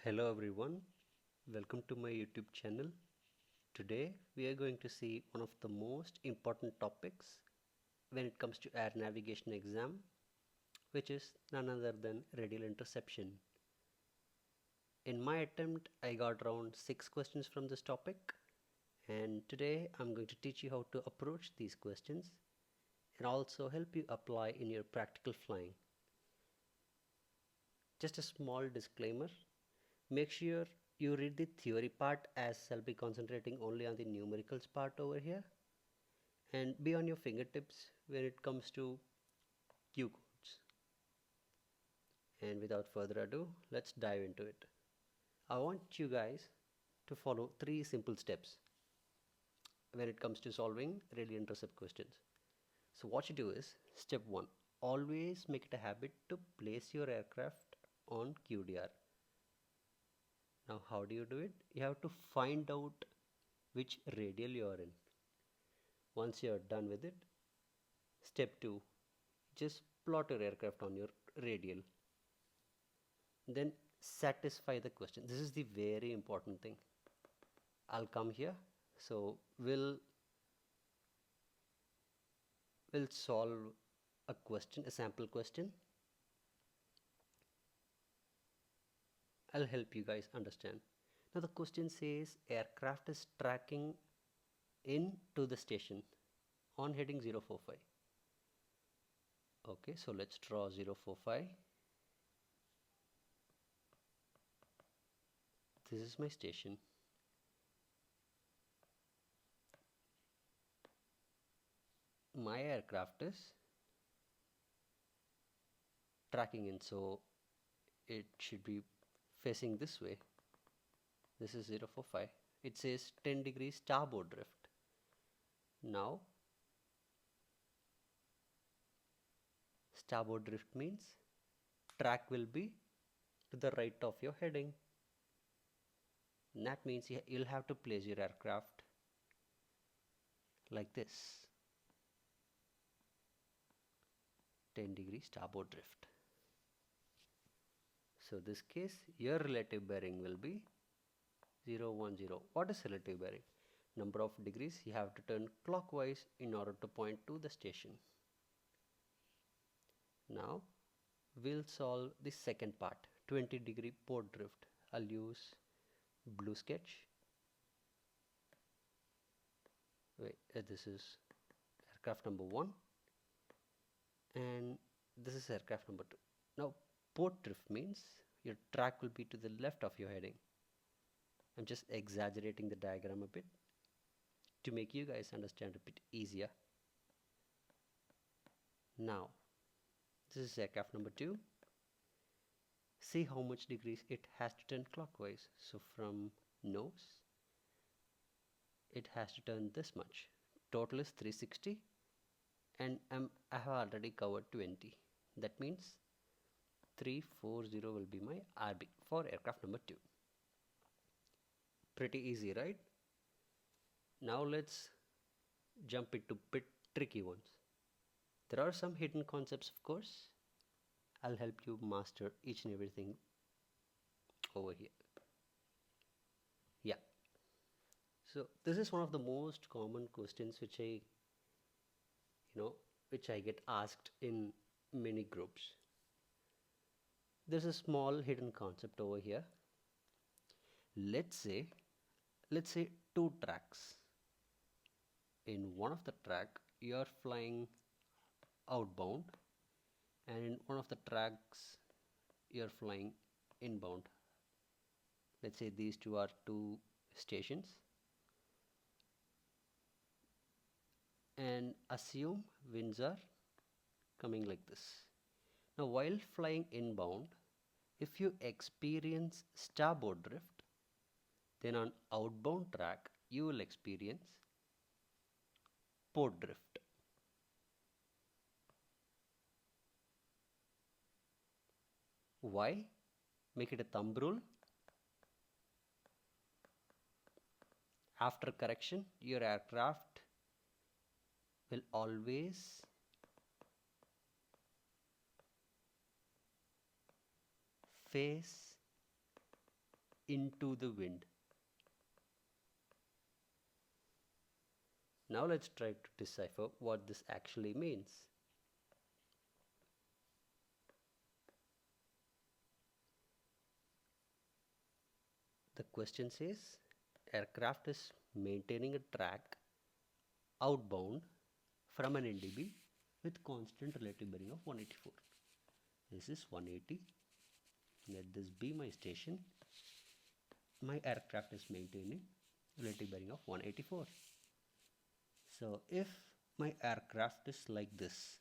Hello everyone, welcome to my YouTube channel. Today we are going to see one of the most important topics when it comes to air navigation exam, which is none other than radial interception. In my attempt I got around 6 questions from this topic, and today I'm going to teach you how to approach these questions and also help you apply in your practical flying. Just a small disclaimer, make sure you read the theory part, as I'll be concentrating only on the numericals part over here, and be on your fingertips when it comes to Q codes. And without further ado, let's dive into it. I want you guys to follow 3 simple steps when it comes to solving radial intercept questions. So what you do is, step 1, always make it a habit to place your aircraft on QDR. Now how do you do it? You have to find out which radial you are in. Once you are done with it, step 2, just plot your aircraft on your radial. Then satisfy the question. This is the very important thing. I'll come here. So we'll solve a question, a sample question. I'll help you guys understand. Now the question says aircraft is tracking into the station on heading 045. Okay, so let's draw 045. This is my station. My aircraft is tracking in, so it should be facing this way. This is 045. It says 10 degrees starboard drift. Now starboard drift means track will be to the right of your heading. And that means you'll have to place your aircraft like this, 10 degrees starboard drift. So this case your relative bearing will be 0, 1, 0. What is relative bearing? Number of degrees you have to turn clockwise in order to point to the station. Now we'll solve the second part, 20 degree port drift. I'll use blue sketch. Wait, this is aircraft number 1 and this is aircraft number 2. Now port drift means your track will be to the left of your heading. I'm just exaggerating the diagram a bit to make you guys understand a bit easier. Now this is aircraft number 2. See how much degrees it has to turn clockwise. So from nose it has to turn this much. Total is 360 and I have already covered 20. That means 340 will be my RB for aircraft number 2. Pretty easy, right? Now let's jump into bit tricky ones. There are some hidden concepts, of course. I'll help you master each and everything over here. Yeah. So this is one of the most common questions which I get asked in many groups. There's a small hidden concept over here. Let's say 2 tracks. In one of the track you are flying outbound, and in one of the tracks you are flying inbound. Let's say these two are 2 stations, and assume winds are coming like this. Now while flying inbound, if you experience starboard drift, then on outbound track you will experience port drift. Why? Make it a thumb rule. After correction, your aircraft will always face into the wind. Now let's try to decipher what this actually means. The question says aircraft is maintaining a track outbound from an NDB with constant relative bearing of 184. This is 180. Let this be my station. My aircraft is maintaining relative bearing of 184. So if my aircraft is like this,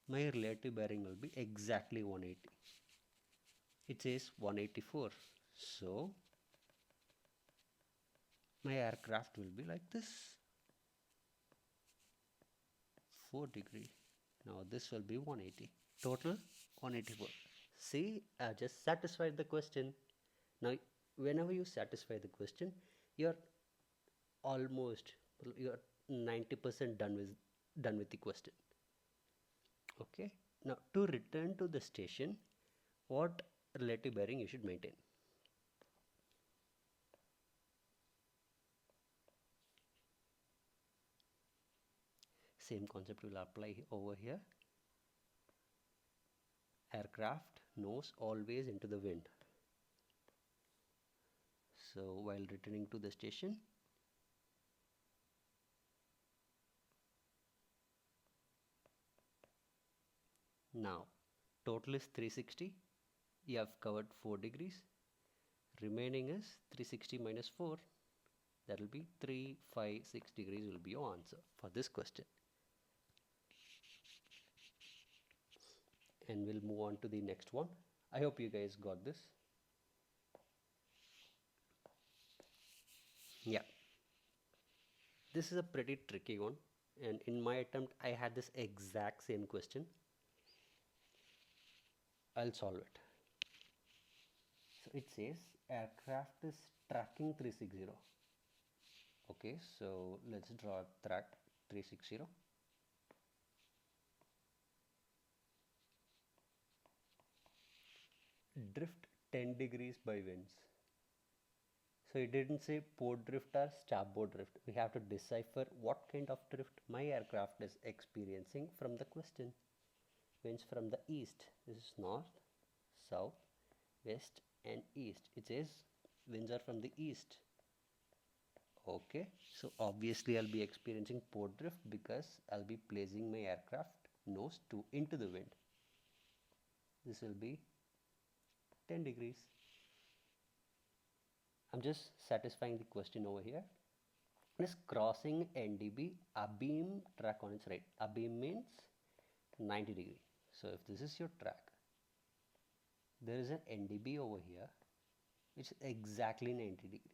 my relative bearing will be exactly 180. It says 184. So my aircraft will be like this, 4 degree. Now this will be 180. Total 184. See, I just satisfied the question. Now whenever you satisfy the question, you're 90% done with the question. Okay. Now to return to the station, what relative bearing you should maintain? Same concept will apply over here. Aircraft nose always into the wind. So while returning to the station, now total is 360. You have covered 4 degrees. Remaining is 360 minus 4. That will be 356 degrees will be your answer for this question. And we'll move on to the next one. I hope you guys got this. Yeah. This is a pretty tricky one. And in my attempt, I had this exact same question. I'll solve it. So it says aircraft is tracking 360. Okay, so let's draw track 360. Drift 10 degrees by winds. So it didn't say port drift or starboard drift. We have to decipher what kind of drift my aircraft is experiencing from the question. Winds from the east. This is north, south, west and east. It says winds are from the east. Okay, so obviously I'll be experiencing port drift because I'll be placing my aircraft nose into the wind. This will be 10 degrees. I'm just satisfying the question over here. It is crossing NDB, abeam track on its right. Abeam means 90 degree. So if this is your track, there is an NDB over here which is exactly 90 degree.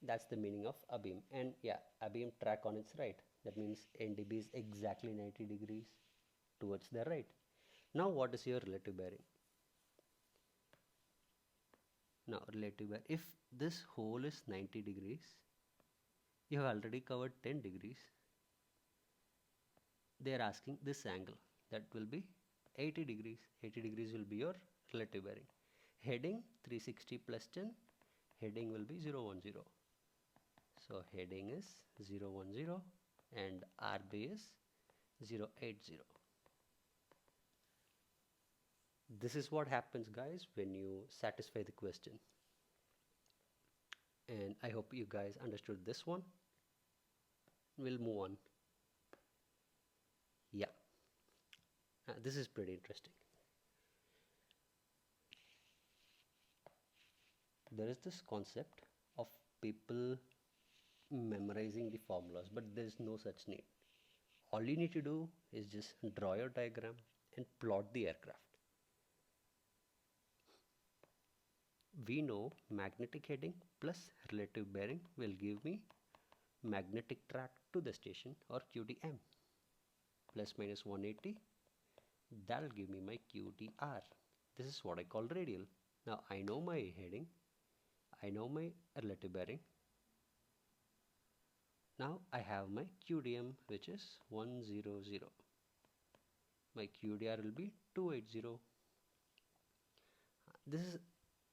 That's the meaning of abeam. And yeah, abeam track on its right. That means NDB is exactly 90 degrees towards the right. Now what is your relative bearing? Now relative bearing, if this hole is 90 degrees, you have already covered 10 degrees. They are asking this angle, that will be 80 degrees. 80 degrees will be your relative bearing. Heading 360 plus 10, heading will be 010. So heading is 010 and RB is 080. This is what happens, guys, when you satisfy the question. And I hope you guys understood this one. We'll move on. Yeah, this is pretty interesting. There is this concept of people memorizing the formulas, but there is no such need. All you need to do is just draw your diagram and plot the aircraft. We know magnetic heading plus relative bearing will give me magnetic track to the station, or QDM, plus minus 180. That'll give me my QDR. This is what I call radial. Now I know my heading, I know my relative bearing. Now I have my QDM, which is 100. My QDR will be 280. This is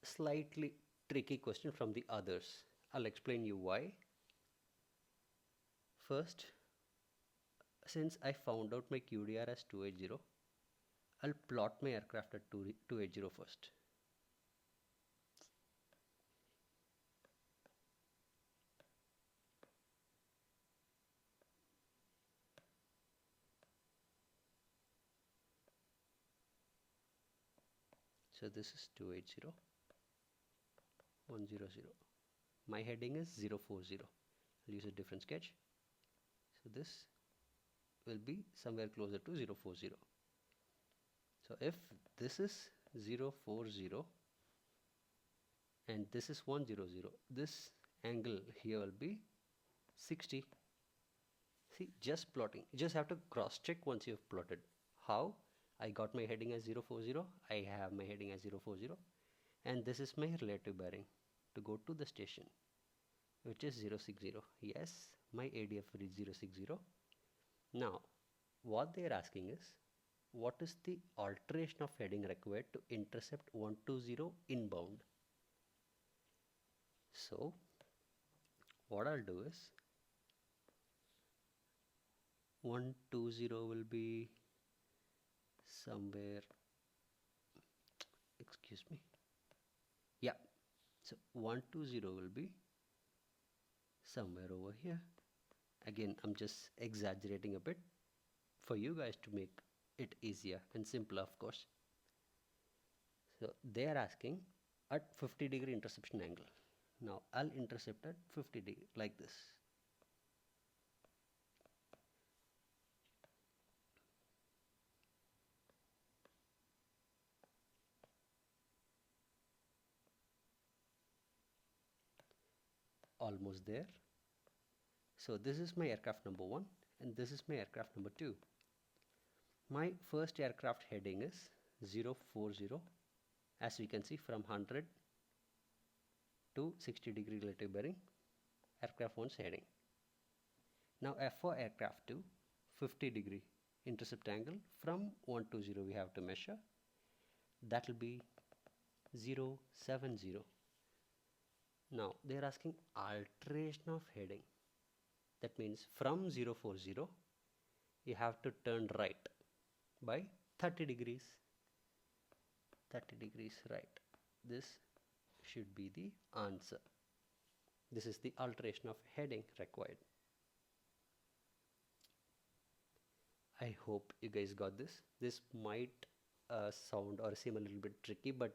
slightly tricky question from the others. I'll explain you why. First, since I found out my QDR as 280, I'll plot my aircraft at 280 first. So this is 280, 100. My heading is 040. I'll use a different sketch. So this will be somewhere closer to 040. So if this is 040 and this is 100, this angle here will be 60. See, just plotting. You just have to cross check once you've plotted. How? I got my heading as 040. I have my heading as 040. And this is my relative bearing to go to the station, which is 060. Yes, my ADF is 060. Now, what they are asking is, what is the alteration of heading required to intercept 120 inbound? So, what I'll do is, 120 will be somewhere, excuse me, yeah, so 120 will be somewhere over here. Again, I'm just exaggerating a bit for you guys to make it easier and simpler, of course. So they are asking at 50-degree interception angle. Now I'll intercept at 50 degree like this. Almost there. So this is my aircraft number 1 and this is my aircraft number 2. My first aircraft heading is 040, as we can see, from 100 to 60-degree relative bearing, aircraft 1's heading. Now for aircraft 2, 50-degree intercept angle from 120 we have to measure. That will be 070. Now they are asking alteration of heading. That means from 040 you have to turn right by 30 degrees. 30 degrees right. This should be the answer. This is the alteration of heading required. I hope you guys got this. This might sound or seem a little bit tricky, but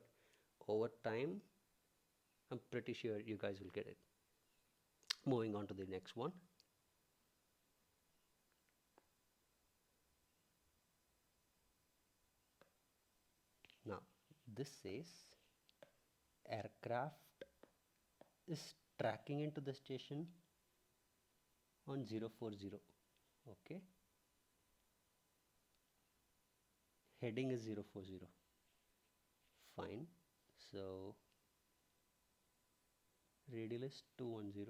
over time I'm pretty sure you guys will get it. Moving on to the next one. Now this says aircraft is tracking into the station on 040. Okay, heading is 040. Fine. So radial is 210.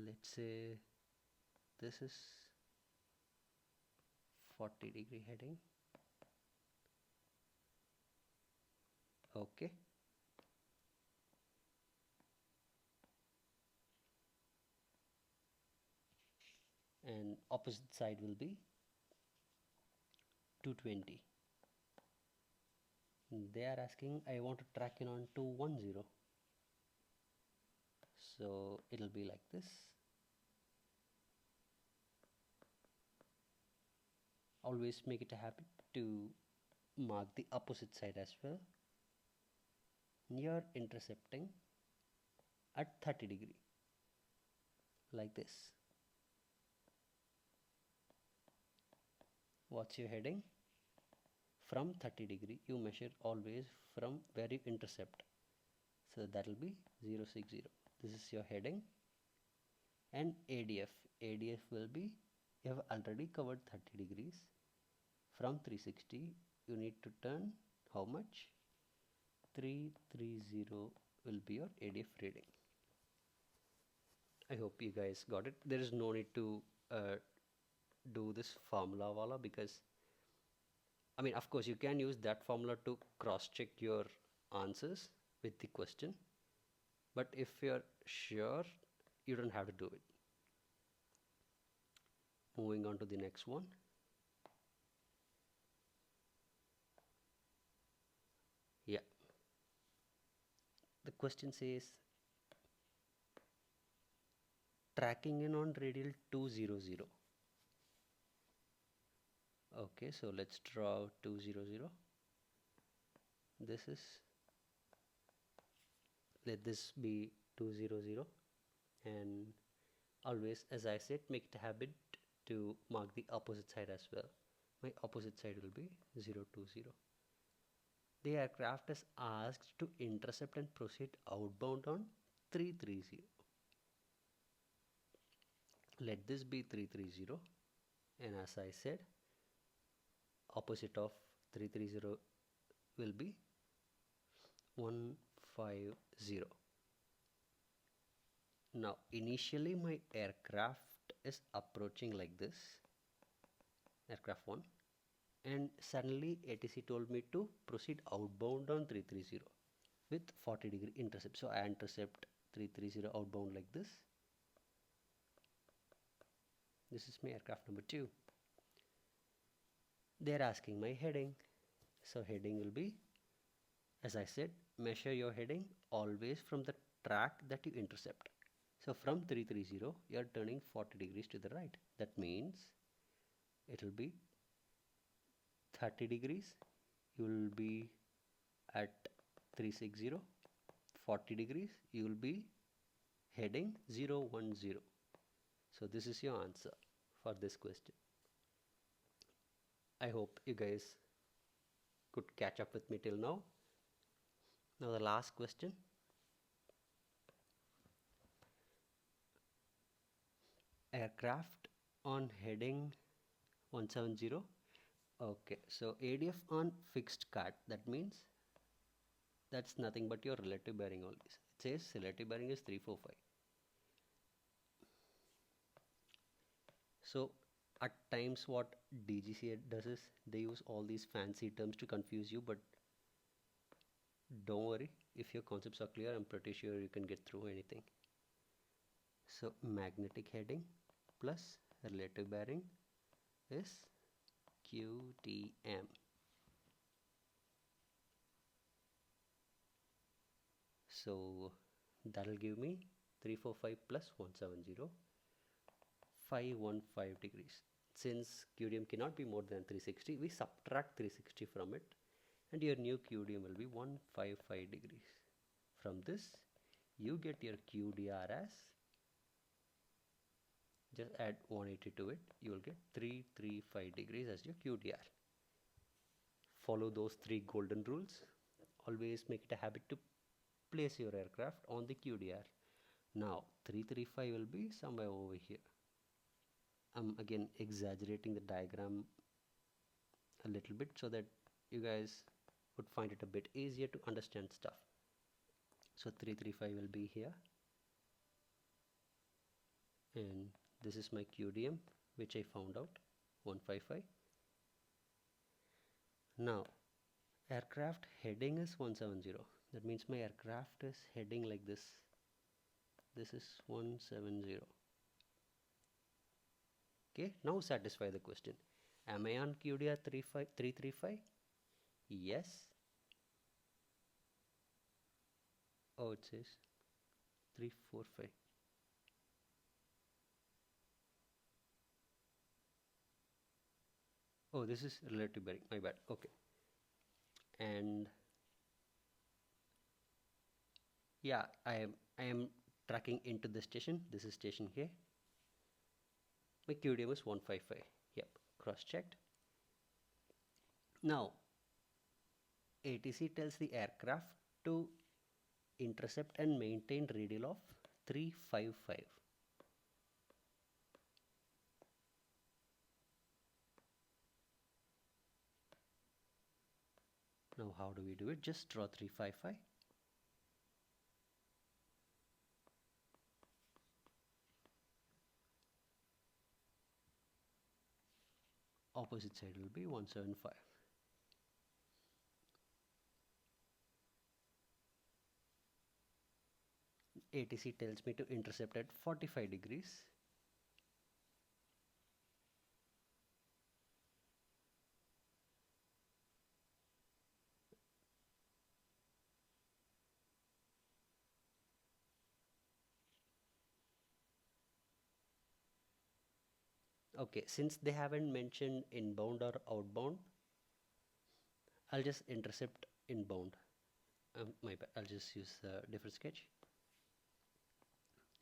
Let's say this is 40-degree heading. Okay. And opposite side will be 220. They are asking, I want to track in on 210. So it'll be like this. Always make it a habit to mark the opposite side as well. You're intercepting at 30 degree like this. What's your heading? From 30 degree you measure always from where you intercept. So that will be 060. This is your heading. And ADF. ADF will be, you have already covered 30 degrees. From 360 you need to turn how much? 330 will be your ADF reading. I hope you guys got it. There is no need to do this formula wala, because I mean, of course, you can use that formula to cross-check your answers with the question. But if you're sure, you don't have to do it. Moving on to the next one. Yeah. The question says, tracking in on radial 200. Okay, so let's draw 200. Let this be 200, and always, as I said, make it a habit to mark the opposite side as well. My opposite side will be 020. The aircraft is asked to intercept and proceed outbound on 330. Let this be 330, and as I said, opposite of 330 will be 150. Now initially my aircraft is approaching like this, aircraft 1, and suddenly ATC told me to proceed outbound on 330 with 40-degree intercept. So I intercept 330 outbound like this. This is my aircraft number 2. They're asking my heading. So heading will be, as I said, measure your heading always from the track that you intercept. So from 330, you are turning 40 degrees to the right. That means it will be 30 degrees. You will be at 360. 40 degrees. You will be heading 010. So this is your answer for this question. I hope you guys could catch up with me till now. Now the last question. Aircraft on heading 170. Okay, so ADF on fixed cut, that means that's nothing but your relative bearing always. It says relative bearing is 345. So at times what DGC does is they use all these fancy terms to confuse you, but don't worry, if your concepts are clear, I'm pretty sure you can get through anything. So magnetic heading plus relative bearing is QTM. So that'll give me 345 plus 170, 515 degrees. Since QDM cannot be more than 360, we subtract 360 from it, and your new QDM will be 155 degrees. From this, you get your QDR as, just add 180 to it, you will get 335 degrees as your QDR. Follow those 3 golden rules. Always make it a habit to place your aircraft on the QDR. Now 335 will be somewhere over here. I'm again exaggerating the diagram a little bit so that you guys would find it a bit easier to understand stuff. So 335 will be here, and this is my QDM which I found out, 155. Now aircraft heading is 170. That means my aircraft is heading like this. This is 170. Okay, now satisfy the question. Am I on QDR 335? Yes. Oh, it says 345. Oh, this is relative bearing, my bad. Okay. And yeah, I am tracking into the station. This is station here. My QDM is 155. Yep, cross-checked. Now, ATC tells the aircraft to intercept and maintain radial of 355. Now, how do we do it? Just draw 355. Opposite side will be 175. ATC tells me to intercept at 45 degrees. Okay, since they haven't mentioned inbound or outbound, I'll just intercept inbound. My bad, I'll just use a different sketch.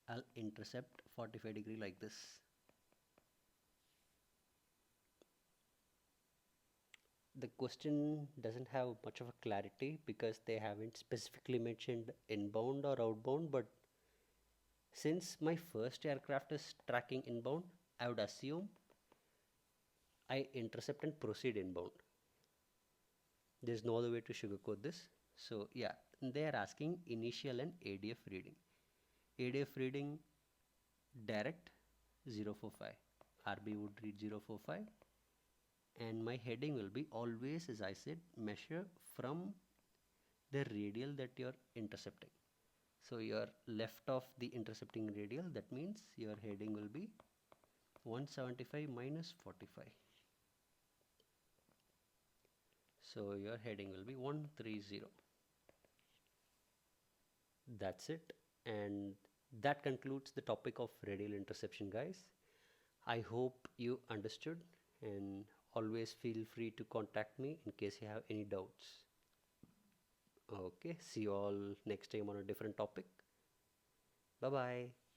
I'll intercept 45 degree like this. The question doesn't have much of a clarity because they haven't specifically mentioned inbound or outbound, but since my first aircraft is tracking inbound, I would assume I intercept and proceed inbound. There's no other way to sugarcoat this. So yeah, they are asking initial and ADF reading. ADF reading direct 045. RB would read 045, and my heading will be always, as I said, measure from the radial that you're intercepting. So you're left of the intercepting radial, that means your heading will be 175 minus 45. So your heading will be 130. That's it, and that concludes the topic of radial interception, guys. I hope you understood, and always feel free to contact me in case you have any doubts. Okay, see you all next time on a different topic. Bye bye.